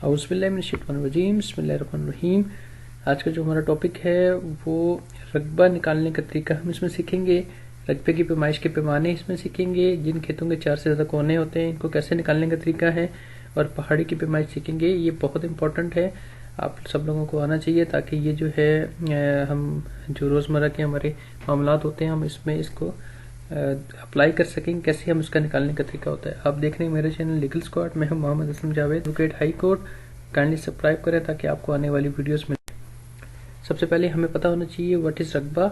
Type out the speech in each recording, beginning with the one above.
اعوذ باللہ من الشیطان الرجیم، بسم اللہ الرحمن الرحیم۔ آج کا جو ہمارا ٹاپک ہے وہ رقبہ نکالنے کا طریقہ ہم اس میں سیکھیں گے۔ رقبے کی پیمائش کے پیمانے اس میں سیکھیں گے۔ جن کھیتوں کے 4 سے زیادہ کونے ہوتے ہیں ان کو کیسے نکالنے کا طریقہ ہے، اور پہاڑی کی پیمائش سیکھیں گے۔ یہ بہت امپورٹنٹ ہے، آپ سب لوگوں کو آنا چاہیے تاکہ یہ جو ہے ہم جو روزمرہ کے ہمارے معاملات ہوتے ہیں ہم اس میں اس کو اپلائی کر سکیں، کیسے ہم اس کا نکالنے کا طریقہ ہوتا ہے۔ آپ دیکھ رہے ہیں میرے چینل لیگل اسکواڈ، میں ہوں Mohammad Aslam Javed, advocate high court. Kindly subscribe کریں تاکہ آپ کو آنے والی ویڈیوز ملیں۔ سب سے پہلے ہمیں پتہ ہونا چاہیے واٹ از رقبہ۔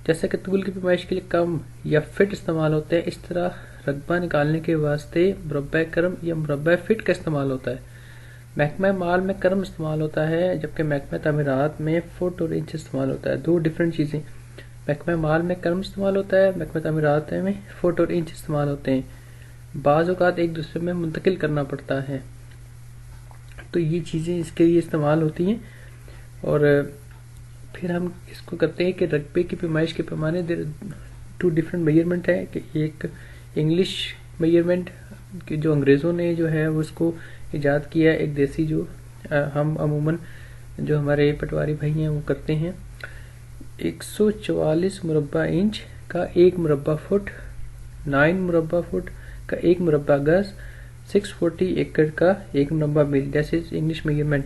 جیسا کہ طول کی پیمائش کے لیے کم یا فٹ استعمال ہوتے ہیں، اس طرح رقبہ نکالنے کے واسطے مربع کرم یا مربع فٹ کا استعمال ہوتا ہے۔ محکمہ مال میں کرم استعمال ہوتا ہے، جبکہ محکمہ تعمیرات میں فٹ اور انچ استعمال ہوتا ہے۔ دو ڈیفرنٹ چیزیں، محکمہ مال میں کرم استعمال ہوتا ہے، محکمہ تعمیرات میں فٹ اور انچ استعمال ہوتے ہیں۔ بعض اوقات ایک دوسرے میں منتقل کرنا پڑتا ہے، تو یہ چیزیں اس کے لیے استعمال ہوتی ہیں۔ اور پھر ہم اس کو کرتے ہیں کہ رقبے کی پیمائش کے پیمانے 2 ڈیفرنٹ میجرمنٹ ہے، کہ ایک انگلش میجرمنٹ جو انگریزوں نے جو ہے اس کو ایجاد کیا ہے، ایک دیسی جو ہم عموماً جو ہمارے پٹواری بھائی ہیں وہ کرتے ہیں۔ 144 مربع انچ کا 1 مربع فٹ، 9 مربع فٹ کا 1 مربع گز، 640 ایکڑ کا 1 مربع میل، جیسے انگلش میجرمنٹ۔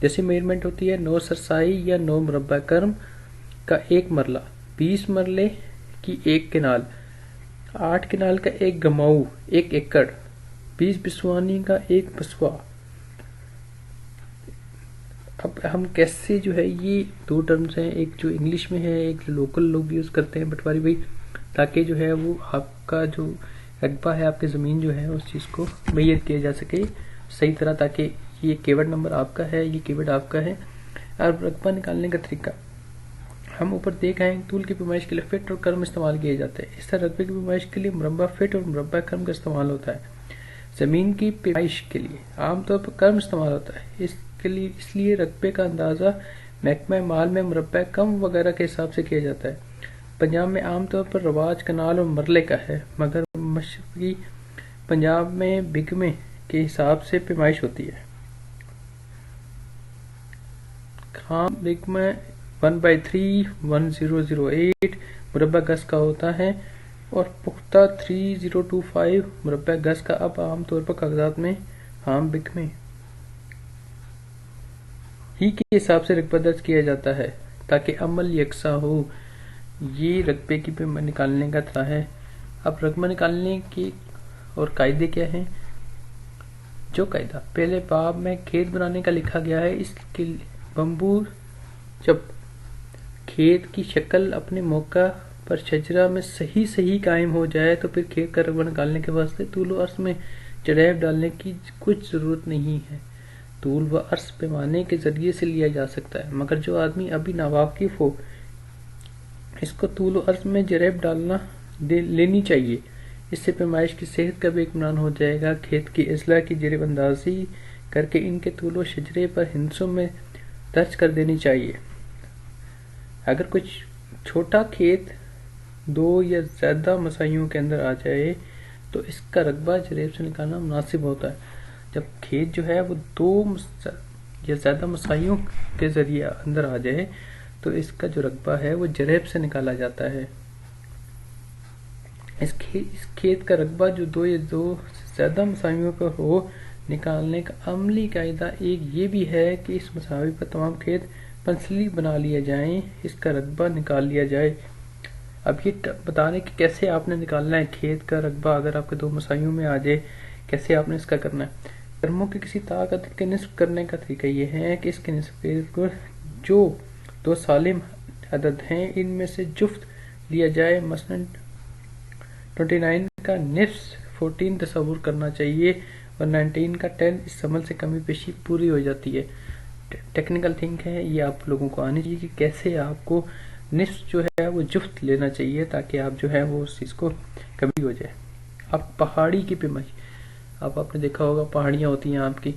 جیسی میجرمنٹ ہوتی ہے 9 سرسائی یا 9 مربع کرم کا 1 مرلہ، 20 مرلے کی 1 کنال، 8 کنال کا 1 گماؤ 1 ایکڑ، 20 بسوانی کا 1 بسوا۔ اب ہم کیسے جو ہے یہ 2 ٹرمز ہیں، ایک جو انگلش میں ہے ایک جو لوکل لوگ یوز کرتے ہیں پٹواری بھائی، تاکہ جو ہے وہ آپ کا جو رقبہ ہے، آپ کی زمین جو ہے اس چیز کو میئر کیا جا سکے صحیح طرح، تاکہ یہ کیوٹ نمبر آپ کا ہے، یہ کیوٹ آپ کا ہے۔ اب رقبہ نکالنے کا طریقہ ہم اوپر دیکھ آئے ہیں۔ طول کی پیمائش کے لیے فٹ اور کرم استعمال کیے جاتے ہیں، اس طرح رقبے کی پیمائش کے لیے مربع فٹ اور مربع کرم کا استعمال ہوتا ہے۔ زمین کی پیمائش کے لیے عام طور پر کرم استعمال ہوتا ہے، اس لیے رقبے کا اندازہ محکمہ مال میں مربع کم وغیرہ کے حساب سے کیا جاتا ہے۔ پنجاب میں عام طور پر رواج کنال اور مرلے کا ہے، مگر مشرقی پنجاب میں بگمے کے حساب سے پیمائش ہوتی ہے۔ خام بگمہ 1/3 1008 مربع گز کا ہوتا ہے، اور پختہ 3025 مربع گز کا۔ اب عام طور پر کاغذات میں خام بگمے ہی کے حساب سے رقبہ درج کیا جاتا ہے تاکہ عمل یکساں ہو۔ یہ رقبے کی نکالنے کا طریقہ ہے۔ اب رقبہ نکالنے کے اور قاعدے کیا ہیں؟ جو قاعدہ پہلے باب میں کھیت بنانے کا لکھا گیا ہے، اس کے بمبور جب کھیت کی شکل اپنے موقع پر شجرہ میں صحیح قائم ہو جائے تو پھر کھیت کا رقبہ نکالنے کے واسطے طول و عرض میں جریب ڈالنے کی کچھ ضرورت نہیں ہے۔ طول و عرض پیمانے کے ذریعے سے لیا جا سکتا ہے، مگر جو آدمی ابھی ناواقف ہو اس کو طول و عرض میں جریب ڈالنا لینی چاہیے۔ اس سے پیمائش کی صحت کا بھی اطمینان ہو جائے گا۔ کھیت کی اضلاع کی جریب اندازی کر کے ان کے طول و شجرے پر ہندسوں میں درج کر دینی چاہیے۔ اگر کچھ چھوٹا کھیت 2 یا زیادہ مساحیوں کے اندر آ جائے تو اس کا رقبہ جریب سے نکالنا مناسب ہوتا ہے۔ جب کھیت جو ہے وہ 2 یا زیادہ مساحیوں کے ذریعے اندر آ جائے تو اس کا جو رقبہ ہے وہ جریب سے نکالا جاتا ہے۔ اس کھیت کا رقبہ جو 2 یا 2 سے زیادہ مساحیوں کا ہو، نکالنے کا عملی قاعدہ ایک یہ بھی ہے کہ اس مساحی پر تمام کھیت پنسلی بنا لیے جائیں، اس کا رقبہ نکال لیا جائے۔ اب یہ بتا رہے کہ کیسے آپ نے نکالنا ہے کھیت کا رقبہ، اگر آپ کے 2 مساحیوں میں آ جائے کیسے آپ نے اس کا کرنا ہے۔ کرموں کی کسی طاقت کے نصف کرنے کا طریقہ یہ ہے کہ اس کے نصف پر جو 2 سالم عدد ہیں ان میں سے جفت لیا جائے، مثلا 29 کا نصف 14 تصور کرنا چاہیے، اور 19 کا 10۔ اس عمل سے کمی بیشی پوری ہو جاتی ہے۔ ٹیکنیکل تھنک ہے، یہ آپ لوگوں کو آنی چاہیے کہ کیسے آپ کو نصف جو ہے وہ جفت لینا چاہیے تاکہ آپ جو ہے وہ اس چیز کو کمی ہو جائے۔ اب پہاڑی کی پیمائش، اب آپ نے دیکھا ہوگا پہاڑیاں ہوتی ہیں آپ کی،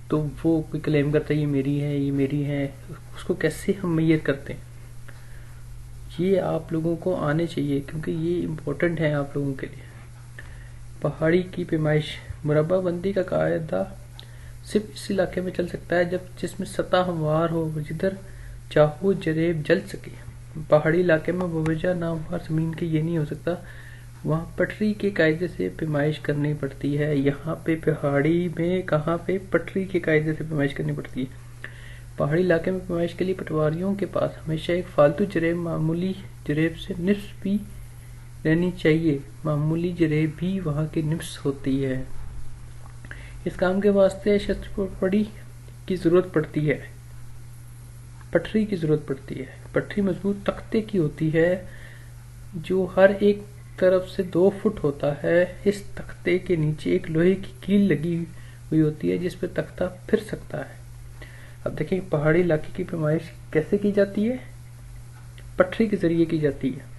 تو وہ کوئی کلیم کرتا ہے یہ میری ہے یہ میری ہے، اس کو کیسے ہم میئر کرتے ہیں، یہ آپ لوگوں کو آنے چاہیے کیونکہ یہ امپورٹنٹ ہے آپ لوگوں کے لیے۔ پہاڑی کی پیمائش، مربع بندی کا قاعدہ صرف اس علاقے میں چل سکتا ہے جس میں سطح ہموار ہو، جدھر چاہو جریب جل سکے۔ پہاڑی علاقے میں بوجہ ناموار زمین کے یہ نہیں ہو سکتا، وہاں پٹری کے قاعدے سے پیمائش کرنی پڑتی ہے۔ یہاں پہ پہاڑی میں کہاں پہ پٹری کے قاعدے سے پیمائش کرنی پڑتی ہے۔ پہاڑی علاقے میں پیمائش کے لیے پٹواریوں کے پاس ہمیشہ ایک فالتو جریب معمولی جریب سے نصف بھی رہنی چاہیے۔ معمولی جریب بھی وہاں کی نصف ہوتی ہے۔ اس کام کے واسطے شترپڑی کی ضرورت پڑتی ہے، پٹری کی ضرورت پڑتی ہے۔ پٹری مضبوط تختے کی ہوتی ہے جو ہر ایک طرف سے 2 فٹ ہوتا ہے۔ اس تختے کے نیچے ایک لوہے کی کیل لگی ہوئی ہوتی ہے جس پہ تختہ پھر سکتا ہے۔ اب دیکھیں پہاڑی علاقے کی پیمائش کیسے کی جاتی ہے؟ پٹری کے ذریعے کی جاتی ہے۔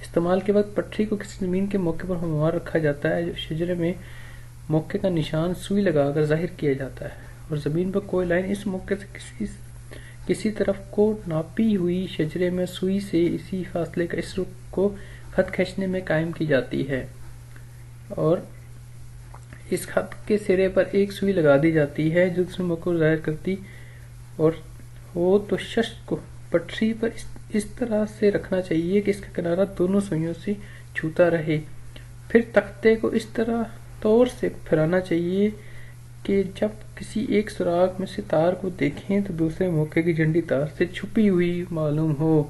استعمال کے وقت پٹری کو کسی زمین کے موقع پر ہموار رکھا جاتا ہے۔ جو شجرے میں موقع کا نشان سوئی لگا کر ظاہر کیا جاتا ہے، اور زمین پر کوئی لائن اس موقع سے کسی طرف کو ناپی ہوئی شجرے میں سوئی سے اسی فاصلے کا اس رخ کو خط کھینچنے میں قائم کی جاتی ہے، اور اس خط کے سرے پر ایک سوئی لگا دی جاتی ہے جو دوسرے موقع کو ظاہر کرتی اور ہو تو شخص کو پٹری پر اس طرح سے رکھنا چاہیے کہ اس کا کنارہ دونوں سوئیوں سے چھوتا رہے۔ پھر تختے کو اس طور سے پھرانا چاہیے کہ جب کسی ایک سوراخ میں سے تار کو دیکھیں تو دوسرے موقع کی جھنڈی تار سے چھپی ہوئی معلوم ہو۔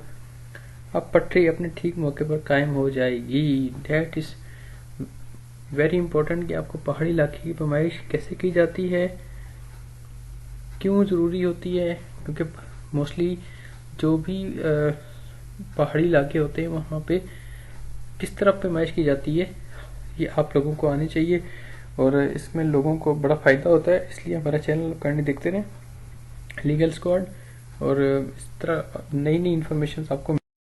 اب پٹری اپنے ٹھیک موقع پر قائم ہو جائے گی۔ دیٹ از ویری امپورٹنٹ کہ آپ کو پہاڑی علاقے کی پیمائش کیسے کی جاتی ہے، کیوں ضروری ہوتی ہے، کیونکہ موسٹلی جو بھی پہاڑی علاقے ہوتے ہیں وہاں پہ کس طرح پیمائش کی جاتی ہے یہ آپ لوگوں کو آنی چاہیے، اور اس میں لوگوں کو بڑا فائدہ ہوتا ہے۔ اس لیے ہمارا چینل کرنے دیکھتے رہیں لیگل اسکواڈ، اور اس طرح نئی انفارمیشن آپ کو